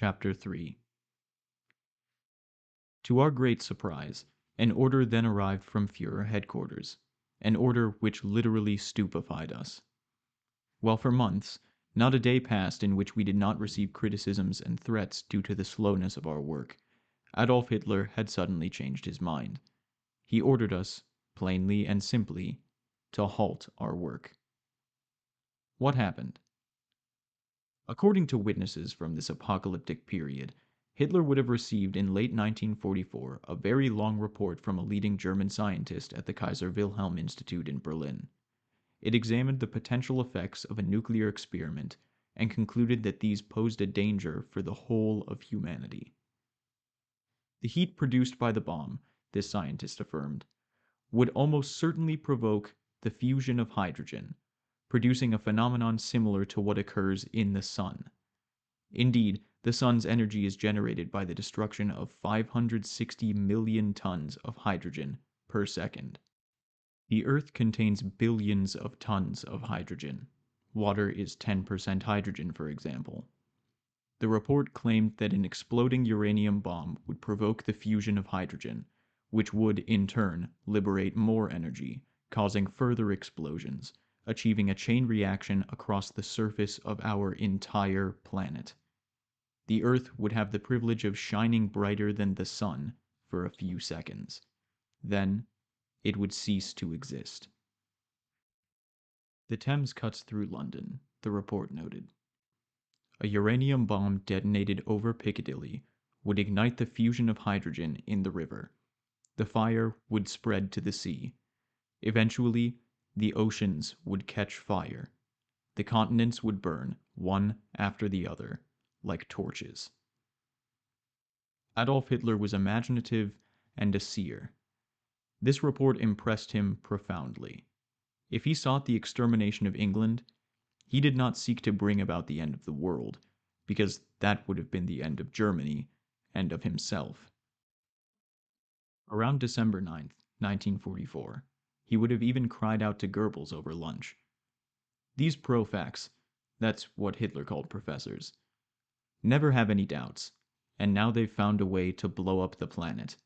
Chapter 3. To our great surprise, an order then arrived from Führer headquarters, an order which literally stupefied us. While for months, not a day passed in which we did not receive criticisms and threats due to the slowness of our work, Adolf Hitler had suddenly changed his mind. He ordered us, plainly and simply, to halt our work. What happened? According to witnesses from this apocalyptic period, Hitler would have received in late 1944 a very long report from a leading German scientist at the Kaiser Wilhelm Institute in Berlin. It examined the potential effects of a nuclear experiment and concluded that these posed a danger for the whole of humanity. The heat produced by the bomb, this scientist affirmed, would almost certainly provoke the fusion of hydrogen, producing a phenomenon similar to what occurs in the sun. Indeed, the sun's energy is generated by the destruction of 560 million tons of hydrogen per second. The Earth contains billions of tons of hydrogen. Water is 10% hydrogen, for example. The report claimed that an exploding uranium bomb would provoke the fusion of hydrogen, which would, in turn, liberate more energy, causing further explosions, achieving a chain reaction across the surface of our entire planet. The Earth would have the privilege of shining brighter than the sun for a few seconds. Then, it would cease to exist. The Thames cuts through London, the report noted. A uranium bomb detonated over Piccadilly would ignite the fusion of hydrogen in the river. The fire would spread to the sea. Eventually, the oceans would catch fire. The continents would burn, one after the other, like torches. Adolf Hitler was imaginative and a seer. This report impressed him profoundly. If he sought the extermination of England, he did not seek to bring about the end of the world, because that would have been the end of Germany and of himself. Around December 9th, 1944, he would have even cried out to Goebbels over lunch. These pro-facts, that's what Hitler called professors, never have any doubts, and now they've found a way to blow up the planet.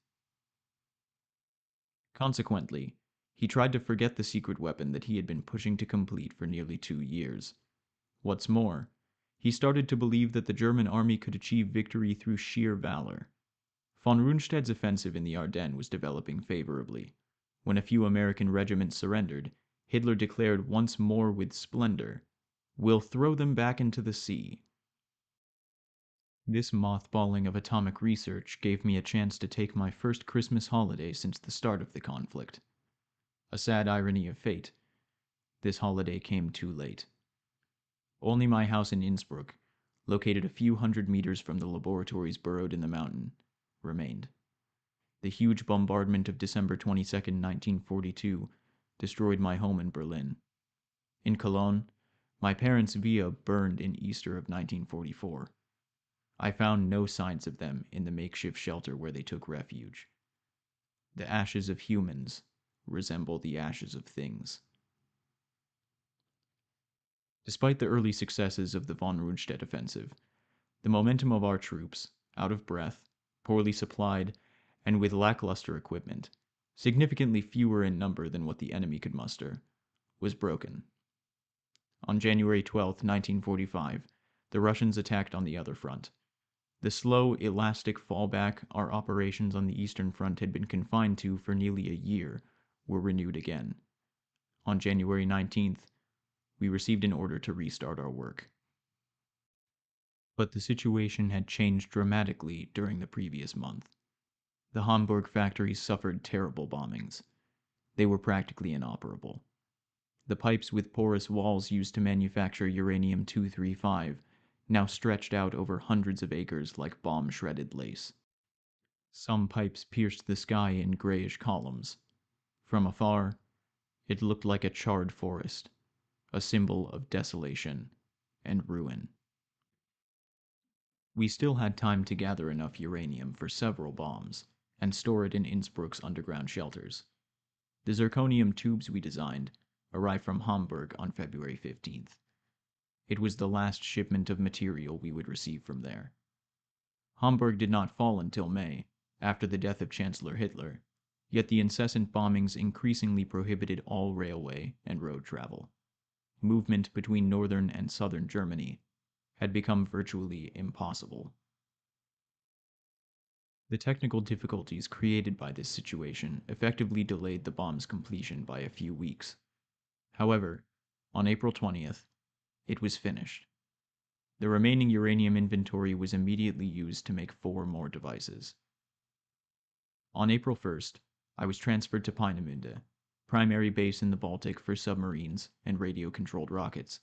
Consequently, he tried to forget the secret weapon that he had been pushing to complete for nearly 2 years. What's more, he started to believe that the German army could achieve victory through sheer valor. Von Rundstedt's offensive in the Ardennes was developing favorably. When a few American regiments surrendered, Hitler declared once more with splendor, "We'll throw them back into the sea." This mothballing of atomic research gave me a chance to take my first Christmas holiday since the start of the conflict. A sad irony of fate, this holiday came too late. Only my house in Innsbruck, located a few hundred meters from the laboratories burrowed in the mountain, remained. The huge bombardment of December 22, 1942, destroyed my home in Berlin. In Cologne, my parents' villa burned in Easter of 1944. I found no signs of them in the makeshift shelter where they took refuge. The ashes of humans resemble the ashes of things. Despite the early successes of the von Rundstedt offensive, the momentum of our troops, out of breath, poorly supplied, and with lackluster equipment, significantly fewer in number than what the enemy could muster, was broken. On January 12, 1945, the Russians attacked on the other front. The slow, elastic fallback our operations on the Eastern Front had been confined to for nearly a year were renewed again. On January 19th, we received an order to restart our work. But the situation had changed dramatically during the previous month. The Hamburg factories suffered terrible bombings. They were practically inoperable. The pipes with porous walls used to manufacture uranium-235 now stretched out over hundreds of acres like bomb-shredded lace. Some pipes pierced the sky in grayish columns. From afar, it looked like a charred forest, a symbol of desolation and ruin. We still had time to gather enough uranium for several bombs and store it in Innsbruck's underground shelters. The zirconium tubes we designed arrived from Hamburg on February 15th. It was the last shipment of material we would receive from there. Hamburg did not fall until May, after the death of Chancellor Hitler, yet the incessant bombings increasingly prohibited all railway and road travel. Movement between northern and southern Germany had become virtually impossible. The technical difficulties created by this situation effectively delayed the bomb's completion by a few weeks. However, on April 20th, it was finished. The remaining uranium inventory was immediately used to make 4 more devices. On April 1st, I was transferred to Peenemünde, primary base in the Baltic for submarines and radio-controlled rockets,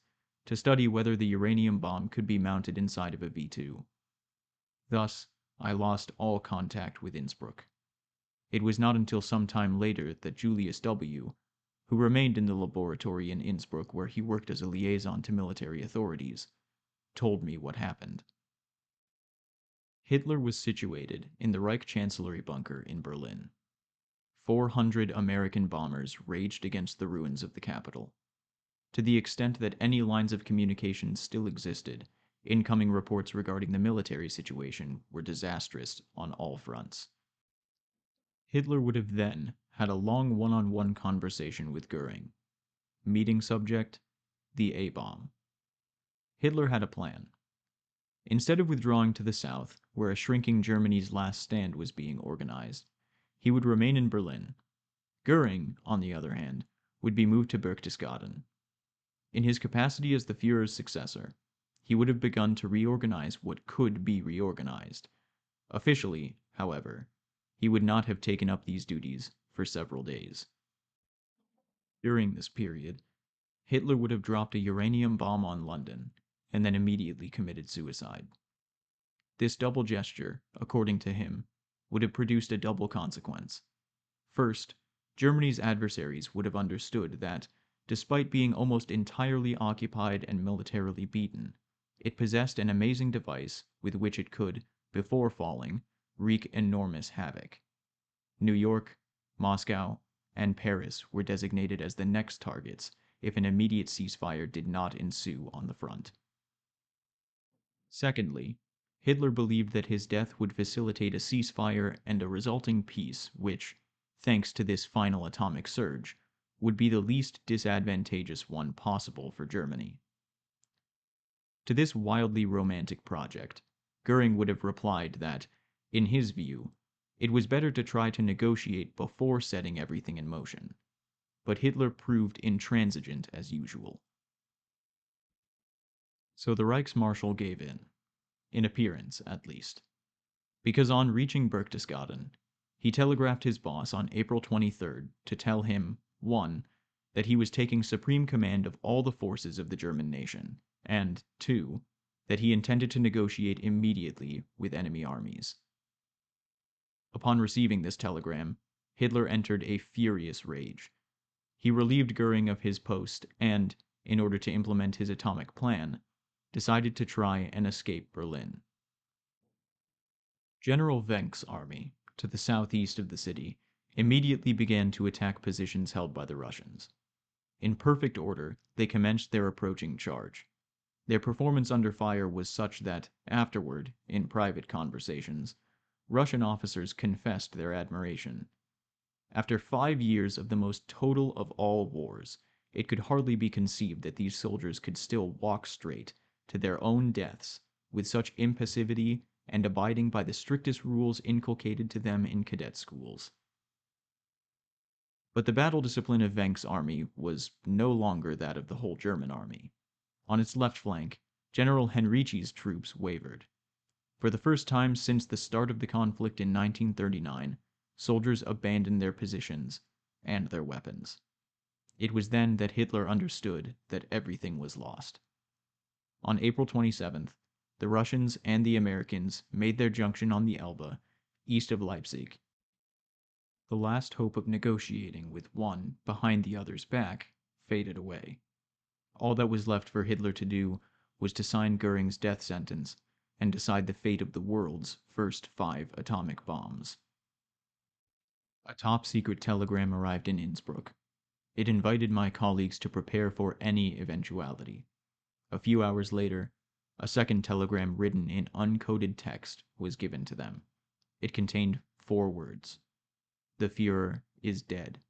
to study whether the uranium bomb could be mounted inside of a V2. Thus, I lost all contact with Innsbruck. It was not until some time later that Julius W., who remained in the laboratory in Innsbruck where he worked as a liaison to military authorities, told me what happened. Hitler was situated in the Reich Chancellery bunker in Berlin. 400 American bombers raged against the ruins of the capital. To the extent that any lines of communication still existed, incoming reports regarding the military situation were disastrous on all fronts. Hitler would have then had a long one-on-one conversation with Göring. Meeting subject: the A-bomb. Hitler had a plan. Instead of withdrawing to the south, where a shrinking Germany's last stand was being organized, he would remain in Berlin. Göring, on the other hand, would be moved to Berchtesgaden. In his capacity as the Führer's successor, he would have begun to reorganize what could be reorganized. Officially, however, he would not have taken up these duties for several days. During this period, Hitler would have dropped a uranium bomb on London and then immediately committed suicide. This double gesture, according to him, would have produced a double consequence. First, Germany's adversaries would have understood that, despite being almost entirely occupied and militarily beaten, it possessed an amazing device with which it could, before falling, wreak enormous havoc. New York, Moscow, and Paris were designated as the next targets if an immediate ceasefire did not ensue on the front. Secondly, Hitler believed that his death would facilitate a ceasefire and a resulting peace which, thanks to this final atomic surge, would be the least disadvantageous one possible for Germany. To this wildly romantic project, Göring would have replied that, in his view, it was better to try to negotiate before setting everything in motion. But Hitler proved intransigent as usual. So the Reichsmarschall gave in appearance at least, because on reaching Berchtesgaden, he telegraphed his boss on April 23rd to tell him 1. That he was taking supreme command of all the forces of the German nation, and 2. That he intended to negotiate immediately with enemy armies. Upon receiving this telegram, Hitler entered a furious rage. He relieved Göring of his post and, in order to implement his atomic plan, decided to try and escape Berlin. General Wenck's army, to the southeast of the city, immediately began to attack positions held by the Russians. In perfect order, they commenced their approaching charge. Their performance under fire was such that, afterward, in private conversations, Russian officers confessed their admiration. After 5 years of the most total of all wars, it could hardly be conceived that these soldiers could still walk straight to their own deaths with such impassivity and abiding by the strictest rules inculcated to them in cadet schools. But the battle discipline of Wenck's army was no longer that of the whole German army. On its left flank, General Henrichi's troops wavered. For the first time since the start of the conflict in 1939, soldiers abandoned their positions and their weapons. It was then that Hitler understood that everything was lost. On April 27th, the Russians and the Americans made their junction on the Elbe, east of Leipzig. The last hope of negotiating with one behind the other's back faded away. All that was left for Hitler to do was to sign Göring's death sentence and decide the fate of the world's first 5 atomic bombs. A top-secret telegram arrived in Innsbruck. It invited my colleagues to prepare for any eventuality. A few hours later, A second telegram written in uncoded text was given to them. It contained 4 words. The Führer is dead.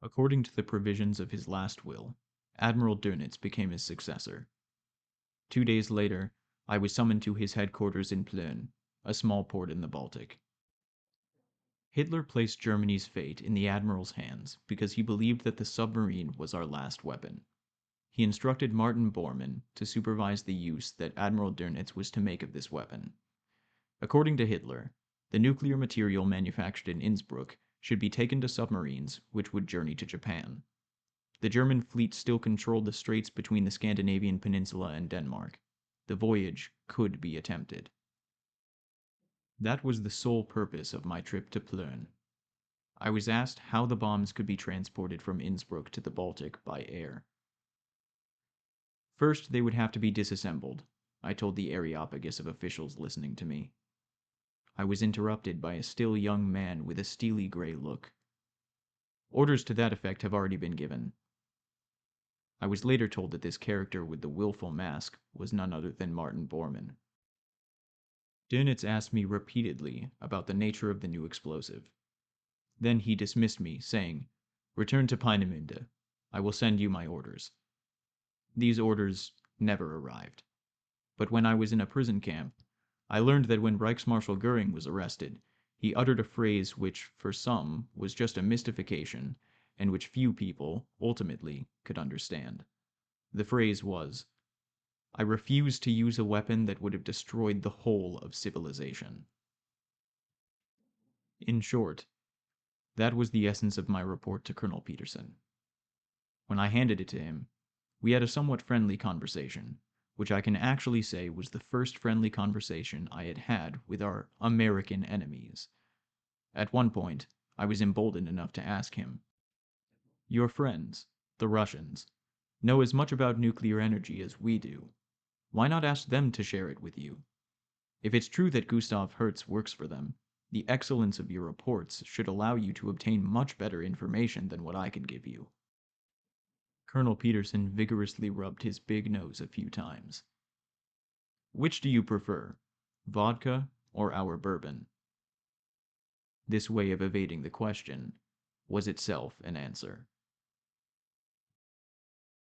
According to the provisions of his last will, Admiral Dönitz became his successor. 2 days later, I was summoned to his headquarters in Plön, a small port in the Baltic. Hitler placed Germany's fate in the admiral's hands because he believed that the submarine was our last weapon. He instructed Martin Bormann to supervise the use that Admiral Dönitz was to make of this weapon. According to Hitler, the nuclear material manufactured in Innsbruck should be taken to submarines which would journey to Japan. The German fleet still controlled the straits between the Scandinavian peninsula and Denmark. The voyage could be attempted. That was the sole purpose of my trip to Plön. I was asked how the bombs could be transported from Innsbruck to the Baltic by air. First, they would have to be disassembled, I told the Areopagus of officials listening to me. I was interrupted by a still young man with a steely gray look. Orders to that effect have already been given. I was later told that this character with the willful mask was none other than Martin Bormann. Dönitz asked me repeatedly about the nature of the new explosive. Then he dismissed me, saying, "Return to Peenemünde. I will send you my orders." These orders never arrived. But when I was in a prison camp, I learned that when Reichsmarshal Göring was arrested, he uttered a phrase which, for some, was just a mystification, and which few people, ultimately, could understand. The phrase was, "I refuse to use a weapon that would have destroyed the whole of civilization." In short, that was the essence of my report to Colonel Peterson. When I handed it to him, we had a somewhat friendly conversation, which I can actually say was the first friendly conversation I had had with our American enemies. At one point, I was emboldened enough to ask him, "Your friends, the Russians, know as much about nuclear energy as we do. Why not ask them to share it with you? If it's true that Gustav Hertz works for them, the excellence of your reports should allow you to obtain much better information than what I can give you." Colonel Peterson vigorously rubbed his big nose a few times. "Which do you prefer, vodka or our bourbon?" This way of evading the question was itself an answer.